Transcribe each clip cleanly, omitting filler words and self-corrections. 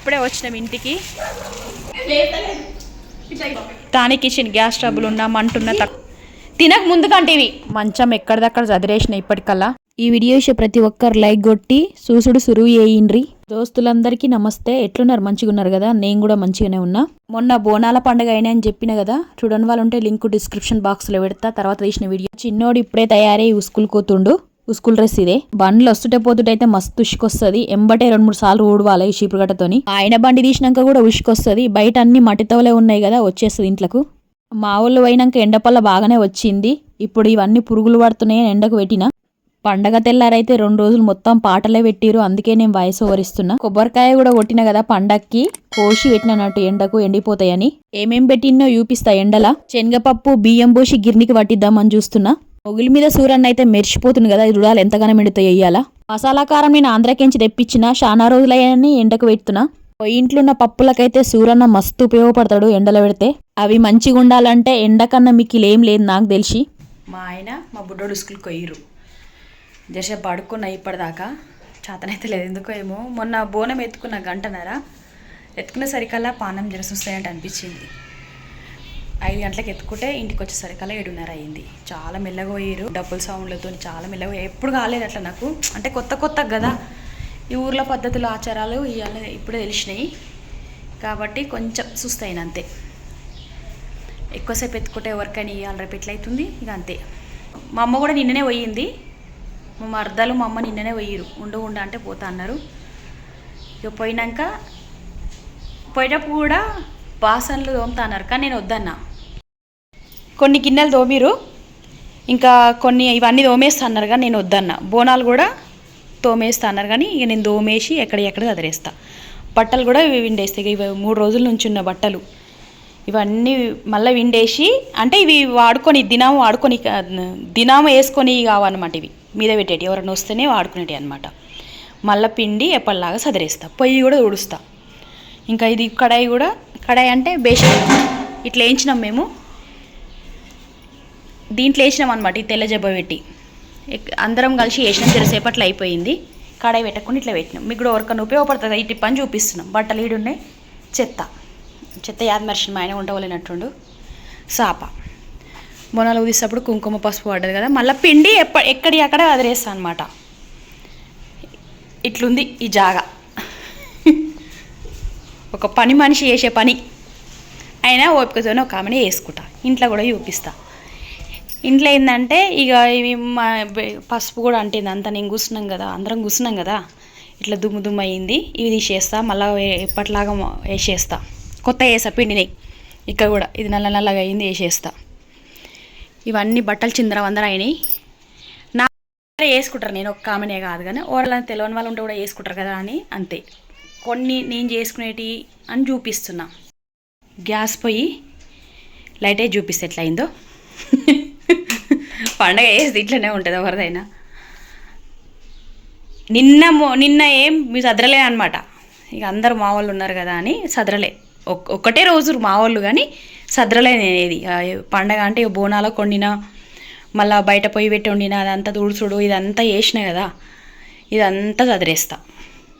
ఇప్పుడే వచ్చినాం ఇంటికి. తానే కిచెన్ గ్యాస్ ట్రబుల్ ఉన్నా మంటున్నా తినక ముందు కంటే ఇవి మంచం ఎక్కడిదక్కడ చదిరేసిన ఇప్పటికల్లా. ఈ వీడియో ప్రతి ఒక్కరు లైక్ కొట్టి చూసుడు సురువు చేయండ్రి. దోస్తులందరికీ నమస్తే. ఎట్లున్నారు? మంచిగా ఉన్నారు కదా? నేను కూడా మంచిగానే ఉన్నా. మొన్న బోనాల పండుగ అయినా అని చెప్పిన కదా, చూడని వాళ్ళు ఉంటే లింక్ డిస్క్రిప్షన్ బాక్స్ లో పెడతా. తర్వాత తీసిన వీడియో. చిన్నోడు ఇప్పుడే తయారై స్కూల్ కోతుండు. స్కూల్ డ్రెస్ ఇదే. బండ్లు వస్తుంటే పోతుంటే అయితే మస్తు ఉష్కొస్తుంది. ఎంబటే 2-3 సార్లు ఊడవాలి ఈ చీపురుగట్టతోని. ఆయన బండి తీసినాక కూడా ఉష్కొస్తుంది. బయట అన్ని మట్టితోలే ఉన్నాయి కదా, వచ్చేస్తుంది ఇంట్లకు. మా ఊళ్ళు పోయినాక ఎండపల్ల బాగానే వచ్చింది. ఇప్పుడు ఇవన్నీ పురుగులు పడుతున్నాయని ఎండకు పెట్టిన. పండగ తెల్లారైతే 2 రోజులు మొత్తం పాటలే పెట్టిరు. అందుకే నేను వాయిస్ ఓవర్ ఇస్తున్నా. కొబ్బరికాయ కూడా కొట్టిన కదా పండక్కి, కోసి పెట్టినట్టు ఎండకు ఎండిపోతాయని. ఏమేం పెట్టినో చూపిస్తా. ఎండల శనగపప్పు బియ్యం పోసి గిర్నికి పట్టిద్దామని చూస్తున్నా. మొగిలి మీద సూరన్న అయితే మెరిచిపోతుంది కదా, రుడాలు ఎంతగానో ఎండుతాయి వేయాలా. మసాలా కారం నేను ఆంధ్రాకించి తెప్పించిన, చాలా రోజులయ్యని ఎండకు పెడుతున్నా. ఇంట్లో ఉన్న పప్పులకైతే సూరన్న మస్తు ఉపయోగపడతాడు ఎండలో పెడితే. అవి మంచిగా ఉండాలంటే ఎండకన్నా మీకు ఏం లేదు నాకు తెలిసి. మా ఆయన మా బుడ్డోడు స్కూల్కి పోయిరు. జరసేపు పడుకున్నా ఇప్పటిదాకా. చేతనైతే లేదు ఎందుకో ఏమో. మొన్న బోనం ఎత్తుకున్న గంటన్నర ఎత్తుకునే సరికల్లా పానం జరసొస్తాయంటే అనిపించింది. 5 గంటలకు ఎత్తుకుంటే ఇంటికి వచ్చేసరికల్లా 7:30 అయింది. చాలా మెల్లగా పోయారు. డబ్బుల సౌండ్లతో చాలా మెల్లగా. ఎప్పుడు కాలేదు అట్లా నాకు. అంటే కొత్త కదా ఈ ఊర్లో పద్ధతులు ఆచారాలు ఇవాళ ఇప్పుడే తెలిసినాయి కాబట్టి కొంచెం సుస్తైన అంతే. ఎక్కువసేపు ఎత్తుకుంటే ఎవరికైనా ఇవాళ రేపు ఎట్లయితుంది ఇక అంతే. మా అమ్మ కూడా నిన్ననే పోయింది. మా మర్దాలు మా అమ్మ నిన్ననే పోయిరు. ఉండు అంటే పోతా అన్నారు. ఇక పోయేటప్పుడు కూడా బాసన్లు తోముతా అన్నారు, కానీ నేను వద్దన్నా. కొన్ని గిన్నెలు తోమిరు, ఇంకా కొన్ని ఇవన్నీ తోమేస్తా అన్నారు, కానీ నేను వద్దన్నా. బోనాలు కూడా తోమేస్తా అన్నారు, కానీ ఇక నేను తోమేసి ఎక్కడ చదిరేస్తా. బట్టలు కూడా విండేస్తాయి. ఇవి 3 రోజుల నుంచి ఉన్న బట్టలు ఇవన్నీ మళ్ళీ విండేసి, అంటే ఇవి వాడుకొని దినాము వేసుకొని కావన్నమాట. ఇవి మీద పెట్టేటి ఎవరైనా వస్తేనే వాడుకునేటి అనమాట. మళ్ళీ పిండి ఎప్పటిలాగా చదిరేస్తా. పొయ్యి కూడా తుడుస్తా. ఇంకా ఇది కడాయి అంటే బేషన్ ఇట్లా వేయించినాం మేము. దీంట్లో వేసినాం అనమాట. ఈ తెల్ల జబ్బ పెట్టి అందరం కలిసి వేసినాం. జరసేపట్లో అయిపోయింది. కడాయి పెట్టకుండా ఇట్లా పెట్టినాం. మీకు కూడా ఎవరికన్నా ఉపయోగపడుతుంది ఈ టిప్ అని చూపిస్తున్నాం. బట్టలు ఈడున్నాయి. చెత్త యాదమర్షన్ మా ఆయన ఉండవలేనట్టుండు. సాప బోనాలు తీసేటప్పుడు కుంకుమ పసుపు పడ్డది కదా, మళ్ళీ పిండి అక్కడ అదిరేస్తా అనమాట. ఇట్లుంది ఈ జాగా. ఒక పని మనిషి చేసే పని అయినా ఓపికతోనే ఒక ఆమెనే వేసుకుంటా. ఇంట్లో కూడా చూపిస్తా. ఇంట్లో ఏంటంటే ఇక ఇవి మా పసుపు కూడా అంటేంది అంతా. నేను కూర్చున్నాం కదా, అందరం కూర్చున్నాం కదా, ఇట్లా దుమ్ము అయింది. ఇవి తీసేస్తా. మళ్ళీ ఎప్పటిలాగా వేసేస్తా. కొత్త వేసా పిండిని. ఇక్కడ కూడా ఇది నల్లగా అయింది, వేసేస్తా. ఇవన్నీ బట్టలు చిందరవందర అయినాయి. నా వేసుకుంటారు. నేను ఒక్క ఆమెనే కాదు, కానీ ఓరలని తెలియని వాళ్ళు ఉంటే కూడా వేసుకుంటారు కదా అని అంతే. కొన్ని నేను చేసుకునేటి అని చూపిస్తున్నా. గ్యాస్ పొయ్యి లైటే చూపిస్తే ఎట్లా అయిందో. పండగ వేసి ఇట్లనే ఉంటుంది ఎవరిదైనా. నిన్న ఏం మీ సదరలే అనమాట. ఇక అందరు మా వాళ్ళు ఉన్నారు కదా అని సదరలే. ఒక్కటే రోజు మా వాళ్ళు, కానీ సదరలే నేనేది. పండగ అంటే ఇక బోనాలో కొండినా, మళ్ళీ బయట పొయ్యి పెట్టి వండినా, అదంతా తుడుచుడు ఇదంతా చేసిన కదా, ఇదంతా చదిరేస్తా.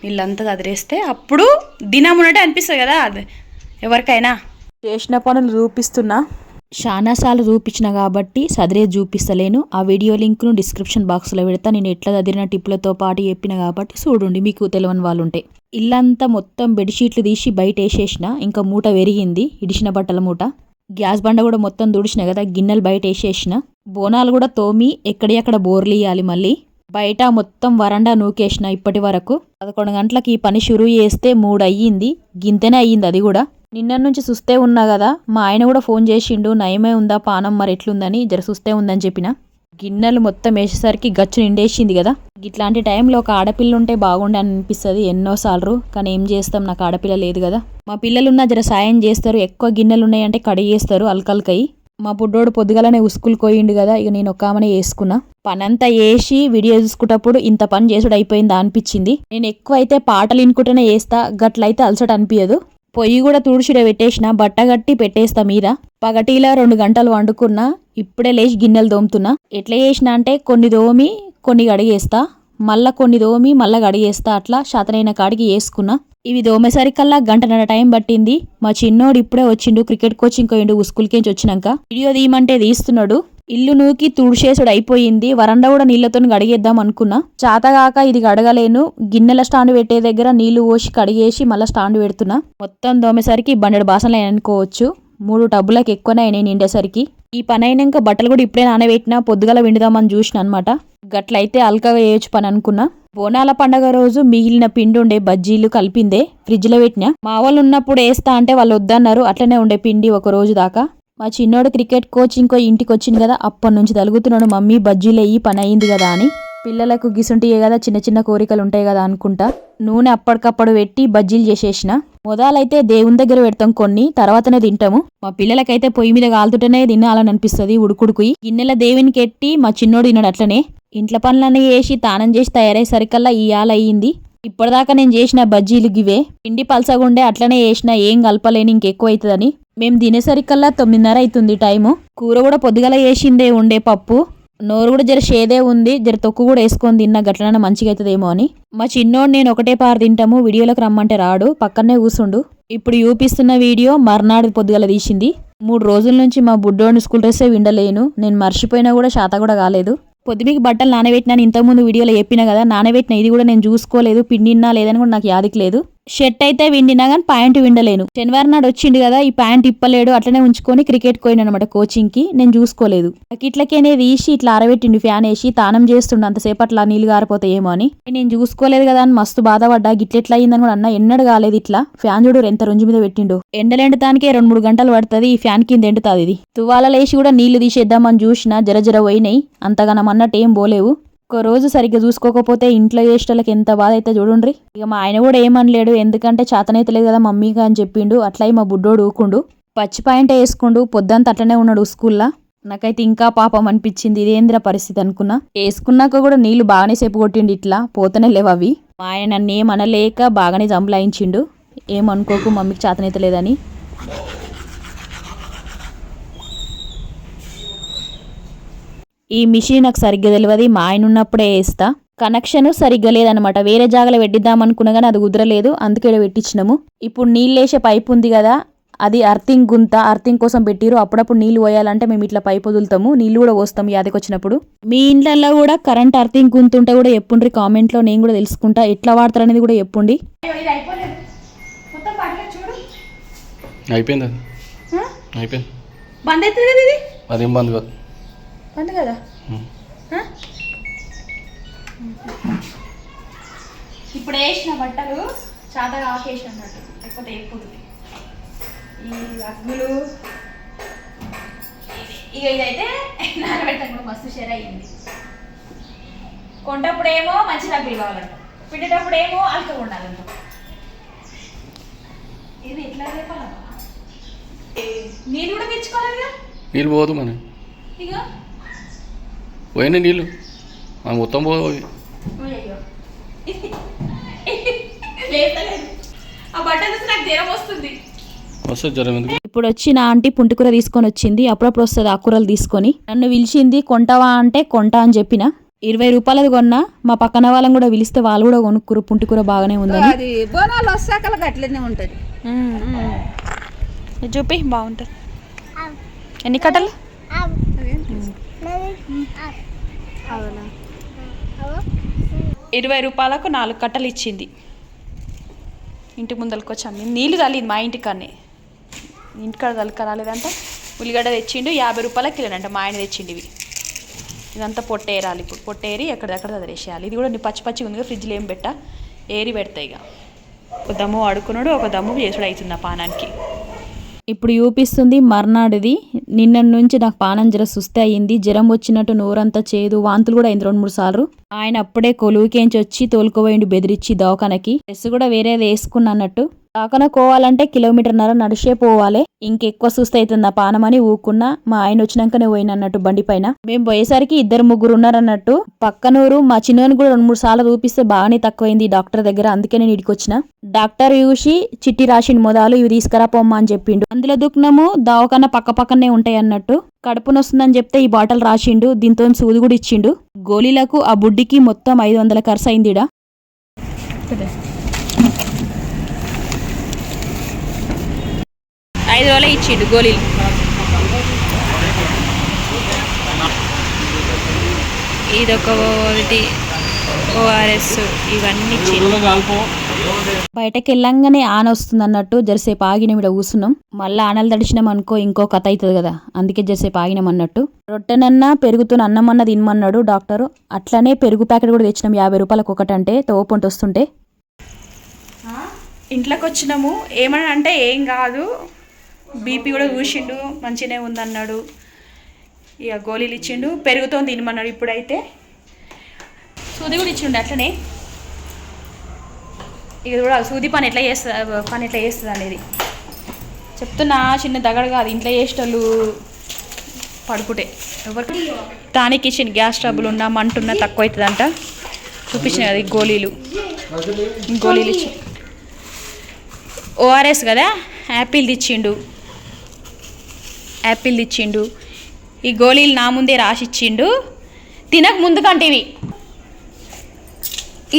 వీళ్ళంతా చదిరేస్తే అప్పుడు దినం ఉన్నట్టే అనిపిస్తుంది కదా అది ఎవరికైనా. చేసిన పనులు చూపిస్తున్నా. చాలాసార్లు చూపించిన కాబట్టి సదిరేది చూపిస్తలేను. ఆ వీడియో లింక్ను డిస్క్రిప్షన్ బాక్స్లో పెడతా. నేను ఎట్లా చదిరిన టిప్లతో పాటు చెప్పిన కాబట్టి చూడండి, మీకు తెలియని వాళ్ళు ఉంటే. ఇల్లంతా మొత్తం బెడ్షీట్లు తీసి బయట వేసేసిన. ఇంకా మూట పెరిగింది, ఇడిచిన బట్టల మూట. గ్యాస్ బండ కూడా మొత్తం తుడిచిన కదా, గిన్నెలు బయట వేసేసిన. బోనాలు కూడా తోమి ఎక్కడియక్కడ బోర్లు ఇవ్వాలి. మళ్ళీ బయట మొత్తం వరండా నూకేసిన. ఇప్పటి వరకు 11 గంటలకి ఈ పని షురూ చేస్తే 3 అయ్యింది. గింతనే అయ్యింది అది కూడా. నిన్న నుంచి సుస్తే ఉన్నా కదా, మా ఆయన కూడా ఫోన్ చేసిండు, నయమే ఉందా పానం మరి ఎట్లుందని. సుస్తే ఉందని చెప్పిన. గిన్నెలు మొత్తం వేసేసరికి గచ్చు నిండేసింది కదా. ఇట్లాంటి టైంలో ఒక ఆడపిల్ల ఉంటే బాగుండే అని అనిపిస్తుంది ఎన్నోసార్లు, కానీ ఏం చేస్తాం, నాకు ఆడపిల్ల లేదు కదా. మా పిల్లలున్నా సాయం చేస్తారు. ఎక్కువ గిన్నెలు ఉన్నాయంటే కడిగేస్తారు అల్కల్కయి. మా బుడ్డోడు పొద్దుగాలనే స్కూల్కి పోయిండు కదా, ఇక నేను ఒక్క ఆమెనే వేసుకున్నా. పనంతా వేసి వీడియో చూసుకున్నప్పుడు ఇంత పని చేసుడు అయిపోయిందా అనిపించింది. నేను ఎక్కువ అయితే పాటలు వినుకుంటూనే వేస్తా, గట్లయితే అలసట అనిపించదు. పొయ్యి కూడా తుడిచిడే పెట్టేసిన, బట్ట గట్టి పెట్టేస్తా మీద. పగటిలా 2 గంటలు వండుకున్నా. ఇప్పుడే లేచి గిన్నెలు తోముతున్నా. ఎట్లా చేసిన అంటే కొన్ని దోమి కొన్ని కడిగేస్తా, మళ్ళీ కొన్ని దోమి మళ్ళీ కడిగేస్తా. అట్లా శాతనైన కాడికి వేసుకున్నా. ఇవి దోమేసరికల్లా గంటన్నర టైం పట్టింది. మా చిన్నోడు ఇప్పుడే వచ్చిండు, క్రికెట్ కోచింగ్ పోయిండు స్కూల్కేంచి వచ్చినాక. వీడియో తీయమంటే తీస్తున్నాడు. ఇల్లు నూకి తుడిచేసుడు అయిపోయింది. వరండా కూడా నీళ్లతో కడిగేద్దాం అనుకున్నా, చాతగాక ఇది కడగలేను. గిన్నెల స్టాండ్ పెట్టే దగ్గర నీళ్లు పోసి కడిగేసి మళ్ళీ స్టాండ్ పెడుతున్నా. మొత్తం దోమేసరికి బండెడు బాసనలు అనుకోవచ్చు. 3 టబ్బులకు ఎక్కువనే అయినాయి నిండేసరికి. ఈ పని అయినాక బట్టలు కూడా ఇప్పుడే నానబెట్టినా, పొద్దుగల విండుదామని చూసిన అనమాట. గట్లయితే అల్కగా వేయచ్చు పని అనుకున్నా. బోనాల పండగ రోజు మిగిలిన పిండి ఉండే బజ్జీలు కలిపిందే ఫ్రిడ్జ్లో పెట్టినా. మా వాళ్ళు ఉన్నప్పుడు వేస్తా అంటే వాళ్ళు వద్దన్నారు. అట్లనే ఉండే పిండి ఒక రోజు దాకా. మా చిన్నోడు క్రికెట్ కోచింగ్ ఇంటికి వచ్చింది కదా, అప్పటి నుంచి తలుగుతున్నాడు, మమ్మీ బజ్జీలు అయ్యి పని అయింది కదా అని. పిల్లలకు గిసుంటియే కదా, చిన్న చిన్న కోరికలు ఉంటాయి కదా అనుకుంటా నూనె అప్పటికప్పుడు పెట్టి బజ్జీలు చేసేసిన. మొదలైతే దేవుని దగ్గర పెడతాం కొన్ని, తర్వాతనే తింటాము. మా పిల్లలకైతే పొయ్యి మీద కాలుతుంటేనే తినాలని అనిపిస్తుంది ఉడుకుడుకుయి. గిన్నెల దేవునికి ఎట్టి మా చిన్నోడు తిన్నాడు అట్లనే. ఇంట్లో పనులన్నీ చేసి తానం చేసి తయారయ్యేసరికల్లా ఇయాల అయ్యింది. ఇప్పటిదాకా నేను చేసిన బజ్జీలు గివే. పిండి పలసగుండే అట్లనే చేసిన, ఏం కలపలేని ఇంకెక్కువ అవుతుందని. మేము తినేసరికల్లా 9:30 అవుతుంది టైము. కూర కూడా పొద్దుగల చేసిందే ఉండే పప్పు. నోరు కూడా జర షేదే ఉంది, జర తొక్కు కూడా వేసుకొని తిన్నా, గట్లనే మంచిగా అవుతుందేమో అని. మా చిన్నోడు నేను ఒకటే పారు తింటాము, వీడియోలోకి రమ్మంటే రాడు, పక్కనే కూర్చుండు. ఇప్పుడు చూపిస్తున్న వీడియో మర్నాడు పొద్దుగల తీసింది. 3 రోజుల నుంచి మా బుడ్డోని స్కూల్ డ్రెస్సే విండలేను. నేను మర్చిపోయినా కూడా శాత కూడా కాలేదు. పొద్దుమికి బట్టలు నానబెట్టినాను, ఇంతకుముందు వీడియోలో చెప్పినా కదా, నానబెట్టిన ఇది కూడా నేను చూసుకోలేదు, పిండినా లేదని కూడా నాకు యాదికి లేదు. షర్ట్ అయితే విండినా కానీ ప్యాంట్ విండలేను. శనివారం నాడు వచ్చిండు కదా, ఈ ప్యాంట్ ఇప్పలేడు, అట్లనే ఉంచుకొని క్రికెట్ పోయిన అనమాట కోచింగ్కి. నేను చూసుకోలేదు. ఇట్లకేనే తీసి ఇట్లా ఆరబెట్టిండు, ఫ్యాన్ వేసి తానం చేస్తుండు. అంతసేపు అట్లా నీళ్ళు గారిపోతాయేమో అని. నేను చూసుకోలేదు కదా అని మస్తు బాధపడ్డా. గిట్లెట్లా అయ్యిందని కూడా అన్న, ఎన్నడు కాలేదు ఇట్లా. ఫ్యాన్ చూడు ఎంత రుంజు మీద పెట్టిండు. ఎండలెండటానికే 2-3 గంటలు పడుతుంది, ఈ ఫ్యాన్ కింద ఎండుతుంది. ఇది తువాల లేసి కూడా నీళ్లు తీసేద్దామని చూసినా జర పోయినాయి, అంతగానం అన్నట్టు ఏం పోలేవు. ఒక రోజు సరిగ్గా చూసుకోకపోతే ఇంట్లో చేసేటోళ్ళకి ఎంత బాధ అయితే చూడుండ్రి. ఇక మా ఆయన కూడా ఏమనలేడు, ఎందుకంటే చేతనైతలేదు కదా మమ్మీగా అని చెప్పిండు. అట్లా మా బుడ్డోడు ఊకుండు, పచ్చి పాయింట్ వేసుకుండు. పొద్దంతా అట్లనే ఉన్నాడు స్కూల్లో. నాకైతే ఇంకా పాపం అనిపించింది, ఇదేంద్ర పరిస్థితి అనుకున్నా. వేసుకున్నాక కూడా నీళ్లు బాగానే సేపు కొట్టిండు, ఇట్లా పోతనే లేవు అవి. మా ఆయన నన్ను ఏమనలేక బాగానే జంబలాయించిండు, ఏమనుకోకు మమ్మీకి చేతనైతలేదని. ఈ మిషన్ నాకు సరిగ్గా తెలియదు, మా ఆయన ఉన్నప్పుడే వేస్తా. కనెక్షన్ సరిగ్గా లేదనమాట, వేరే జాగాలో పెట్టిద్దామనుకున్నా కానీ అది కుదరలేదు, అందుకే పెట్టించినాము. ఇప్పుడు నీళ్ళు వేసే పైపు ఉంది కదా, అది అర్థింగ్ గుంత, అర్థింగ్ కోసం పెట్టిరు. అప్పుడప్పుడు నీళ్ళు పోయాలంటే మేము ఇట్లా పైపు వదులుతాము, నీళ్ళు కూడా పోస్తాము యాదకి వచ్చినప్పుడు. మీ ఇంట్లో కూడా కరెంట్ అర్థింగ్ గుంత ఉంటే కూడా చెప్పుండ్రి కామెంట్లో, నేను కూడా తెలుసుకుంటా ఎట్లా వాడతారు అనేది కూడా చెప్పుండి. అయిపోయింది బంద్ అవుతుంది కదా, ఇది అదేం బంద్ కాదు, బంద్ కదా. ఇప్పుడు వేసిన బట్టలు చాతగా ఆకేసిన అన్నట్టు, లేకపోతే అయిపోతుంది. ఈ అగ్గులు ఇక ఇదైతే నానబెడతాను కూడా మస్తు షేర్ అయ్యింది. కొంటప్పుడు ఏమో మంచి రగ్గులు కావాలంట, పిండేటప్పుడు ఏమో అల్కగా ఉండాలంట. ఇది ఎట్లా రేపాలమ్మా, నీళ్ళు కూడా తెచ్చుకోవాలి కదా. నీళ్ళు పోదు మన ఇక పోయినా నీళ్ళు మొత్తం పోదు. ఆ బట్టలు నాకు జ్వరం వస్తుంది. వస్తుంది జ్వరం ఎందుకు? ఇప్పుడు వచ్చి నా ఆంటీ పుంటికూర తీసుకొని వచ్చింది, అప్పుడప్పుడు వస్తుంది ఆ కూరలు తీసుకొని. నన్ను పిలిచింది, కొంటావా అంటే కొంటా అని చెప్పిన. 20 రూపాయలది కొన్నా. మా పక్కన వాళ్ళని కూడా పిలిస్తే వాళ్ళు కూడా కొనుక్కురు, పుంటికూర బాగానే ఉందని. అది బోనాలు వస్తాక అట్లనే ఉంటుంది. చూపి బాగుంటుంది. ఎన్ని కట్టలు? 20 రూపాయలకు 4 కట్టలు ఇచ్చింది. ఇంటి ముందరికి వచ్చాను, నీళ్ళు తల్లింది మా ఇంటికాడనే. ఇంటికాడ తలక రాలేదంటే ఉల్లిగడ్డ తెచ్చిండు, 50 రూపాయలకి కిలోనంట. మా ఆయన తెచ్చిండు ఇవి. ఇదంతా పొట్టేరాలి, ఇప్పుడు పొట్టేరి ఎక్కడిదక్కడ చదివేసేయాలి. ఇది కూడా పచ్చి పచ్చిగా ఉంది, ఫ్రిడ్జ్లో ఏం పెట్టా, ఏరి పెడతాయి. ఇక ఒక దమ్ము ఆడుకున్నాడు, ఒక దమ్ము చేసుడు అవుతుంది ఆ పానానికి. ఇప్పుడు చూపిస్తుంది మర్నాడుది. నిన్న నుంచి నాకు పానం జర సుస్తే అయ్యింది, జ్వరం వచ్చినట్టు నోరంతా చేదు, వాంతులు కూడా అయింది 2-3 సార్లు. ఆయన అప్పుడే కొలువుకేంచి వచ్చి తోలుకోబోయిండు బెదిరించి దవాఖానకి. డ్రెస్ కూడా వేరేది వేసుకున్నా అన్నట్టు. దవాఖాన పోవాలంటే 1.5 కిలోమీటర్ నడిచే పోవాలి, ఇంకెక్కువ సుస్థ అవుతుంది ఆ పానం అని ఊకున్నా. మా ఆయన వచ్చినాకనే పోయిన అన్నట్టు బండి పైన. మేము పోయేసరికి 2-3 ఉన్నారన్నట్టు. పక్కనూరు మా చిన్నోని కూడా 2-3 సార్లు చూపిస్తే బాగానే తక్కువైంది డాక్టర్ దగ్గర, అందుకే నేను ఇడికి వచ్చిన. డాక్టర్ చూసి చిట్టి రాసిండు, మొదలు ఇవి తీసుకురా పొమ్మా అని చెప్పిండు. అందులో దుఃఖనము దవాఖాన పక్క పక్కనే ఉంటాయి అన్నట్టు. కడుపు నొస్తుందని చెప్తే ఈ బాటిల్ రాసిండు, దీంతో సూది కూడా ఇచ్చిండు. గోళీలకు ఆ బుడ్డికి మొత్తం 500 ఖర్చు అయిందిడా. 5 రోజులే ఇచ్చిండు గోళీలు. ఇదొక ఓఆర్ఎస్ ఇవన్నీ ఇచ్చిండు. బయటకు వెళ్ళంగానే ఆన వస్తుంది అన్నట్టు జరసేపు ఆగిన మీద కూర్చున్నాం. మళ్ళీ ఆనలు తడిచినాం అనుకో ఇంకో కథ అవుతుంది కదా, అందుకే జరసేపు ఆగినాం అన్నట్టు. రొట్టెనన్నా పెరుగుతున్న అన్నమన్నా తినమన్నాడు డాక్టరు. అట్లనే పెరుగు ప్యాకెట్ కూడా తెచ్చినాం 50 రూపాయలకు ఒకటంటే తోపొంటి వస్తుంటే. ఇంట్లోకి వచ్చినాము. ఏమని అంటే ఏం కాదు, బీపీ కూడా చూసిండు మంచిగానే ఉందన్నాడు. ఇక గోళీలు ఇచ్చిండు, పెరుగుతో తినమన్నాడు. ఇప్పుడైతే సూది కూడా ఇచ్చిండు అట్లనే. ఇక కూడా సూది పని ఎట్లా చేస్తుంది అనేది చెప్తున్నా. చిన్న దగడు కాదు, ఇంట్లో చేసేటోళ్ళు పడుకుంటే ఎవరికి టానిక్ ఇచ్చిండు. గ్యాస్ ట్రబుల్ ఉన్నా మంటున్నా తక్కువ అవుతుందంట చూపించిన కదా. ఈ గోళీలు ఇచ్చి ఓఆర్ఎస్ కదా, యాపిల్ తెచ్చిండు. ఈ గోళీలు నా ముందే రాసిచ్చిండు. తినక ముందు కంటే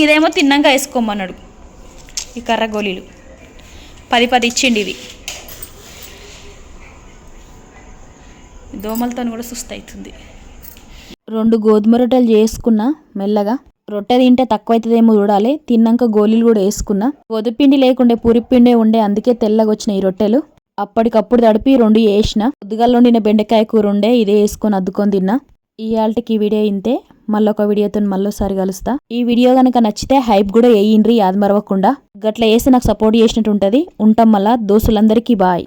ఇదేమో తిన్నాక వేసుకోమన్నాడు. ఈ కర్ర గోళీలు 10 ఇచ్చిండు. ఇవి దోమలతో కూడా సుస్థ అవుతుంది. 2 గోధుమ రొట్టెలు చేసుకున్నా మెల్లగా. రొట్టె తింటే తక్కువ అవుతుందేమో చూడాలి. తిన్నాక గోళీలు కూడా వేసుకున్నా. గోధుపిండి లేకుండే పూరిపిండే ఉండే, అందుకే తెల్లగా వచ్చినాయి ఈ రొట్టెలు. అప్పటికప్పుడు తడిపి 2 వేసిన. పొద్దుగాల వండిన బెండకాయ కూర ఉండే, ఇదే వేసుకొని అద్దుకొని తిన్నా. ఇవాళకి ఈ వీడియో ఇంతే. మళ్ళొక వీడియోతో మళ్ళీసారి కలుస్తా. ఈ వీడియో కనుక నచ్చితే హైప్ కూడా వేయండ్రి, యాద మరవకుండా. గట్ల వేసి నాకు సపోర్ట్ చేసినట్టు ఉంటుంది. ఉంటాం మళ్ళా. దోస్తులందరికీ బాయ్.